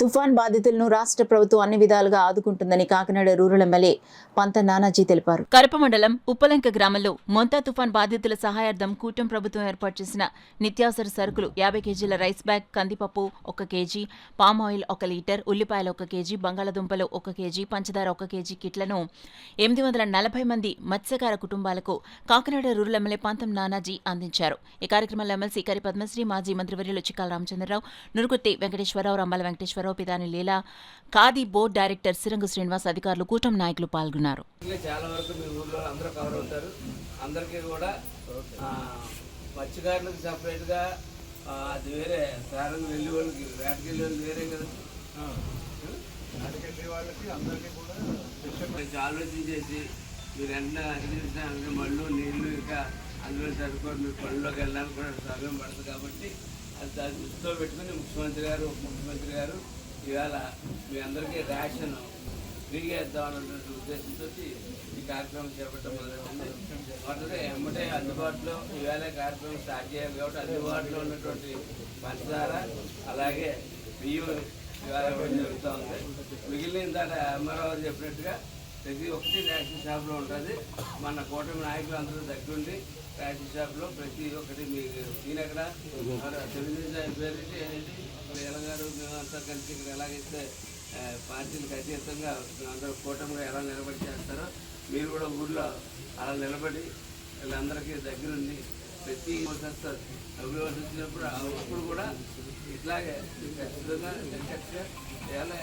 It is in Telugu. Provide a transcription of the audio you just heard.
తుఫాన్ బాధితులను రాష్ట్ర ప్రభుత్వం అన్ని విధాలుగా ఆదుకుంటుందని కాకినాడ రూరల్ ఎమ్మెల్యే పంత నానాజీ తెలిపారు. కరప మండలం ఉప్పలంక గ్రామంలో మొంతా తుఫాన్ బాధితుల సహాయార్థం కూటమి ప్రభుత్వం ఏర్పాటు చేసిన నిత్యావసర సరుకులు 50 కేజీల రైస్ బ్యాగ్, కందిపప్పు 1 కేజీ, పామ్ ఆయిల్ 1 లీటర్, ఉల్లిపాయలు 1 కేజీ, బంగాళదుంపలు 1 కేజీ, పంచదార 1 కేజీ కిట్లను 840 మంది మత్స్యకార కుటుంబాలకు కాకినాడ రూరల్ ఎమ్మెల్యే పంతం నానాజీ అందించారు. ఈ కార్యక్రమంలో ఎమ్మెల్సీ కరి పద్మశ్రీ, మాజీ మంత్రివర్యులు చిక్కాల రామచంద్రరావు, నురుకుర్తి వెంకటేశ్వరరావు, రంబాల వెంకటేశ్వరరావు, పిదాని లీలా, ఖాదీ బోర్డు డైరెక్టర్ సిరంగు శ్రీనివాస్, అధికారులు, కూటమి నాయకులు పాల్గొన్నారు. చాలా వరకు మీ ఊర్లో అందరూ కవర్ అవుతారు. అందరికీ కూడా మత్స్యకారులకు సపరేట్గా అది వేరే, సారంగా వెళ్ళి వాళ్ళకి వేటకెళ్ళి వాళ్ళు వేరే కదా, వేటకెళ్ళి వాళ్ళకి అందరికీ కూడా ఆలోచించేసి మీరు వెంటనే అడిగిన అంటే మళ్ళు నీళ్లు ఇంకా అందులో సరిపోయి మీ పనుల్లోకి వెళ్ళడానికి కూడా సమయం పడుతుంది. కాబట్టి అది దాన్ని దృష్టిలో పెట్టుకుని ముఖ్యమంత్రి గారు, ఉప ముఖ్యమంత్రి గారు ఇవాళ మీ అందరికీ రేషన్ ఫ్రీగా ఇద్దామన్నటువంటి ఉద్దేశంతో ఈ కార్యక్రమం చేపట్టడం మొదలైంది. మొదటి ఎమ్మటే అందుబాటులో ఈవేళ కార్యక్రమం స్టార్ట్ చేయాలి కాబట్టి అందుబాటులో ఉన్నటువంటి పంచదార అలాగే బియ్యం ఇవాళ జరుగుతూ ఉంది. మిగిలిన దాకా అమ్మారావు చెప్పినట్టుగా ప్రతి ఒక్కటి రేషన్ షాప్లో ఉంటుంది. మన కూటమి నాయకులు అందరూ దగ్గరుండి రేషన్ షాప్లో ప్రతి ఒక్కటి మీకు ఈయనక్కడ తెలుగుదేశం పేరు ఎలాగారు మేమంతా కలిసి ఇక్కడ ఎలాగైతే పార్టీలకు అతీతంగా మేమందరూ కూటమిగా ఎలా నిలబడి చేస్తారో మీరు కూడా ఊళ్ళో అలా నిలబడి వీళ్ళందరికీ దగ్గరుండి ప్రతి వస్తారు. డబ్బులు వచ్చినప్పుడు అప్పుడు కూడా ఇట్లాగే ఖచ్చితంగా ఎలా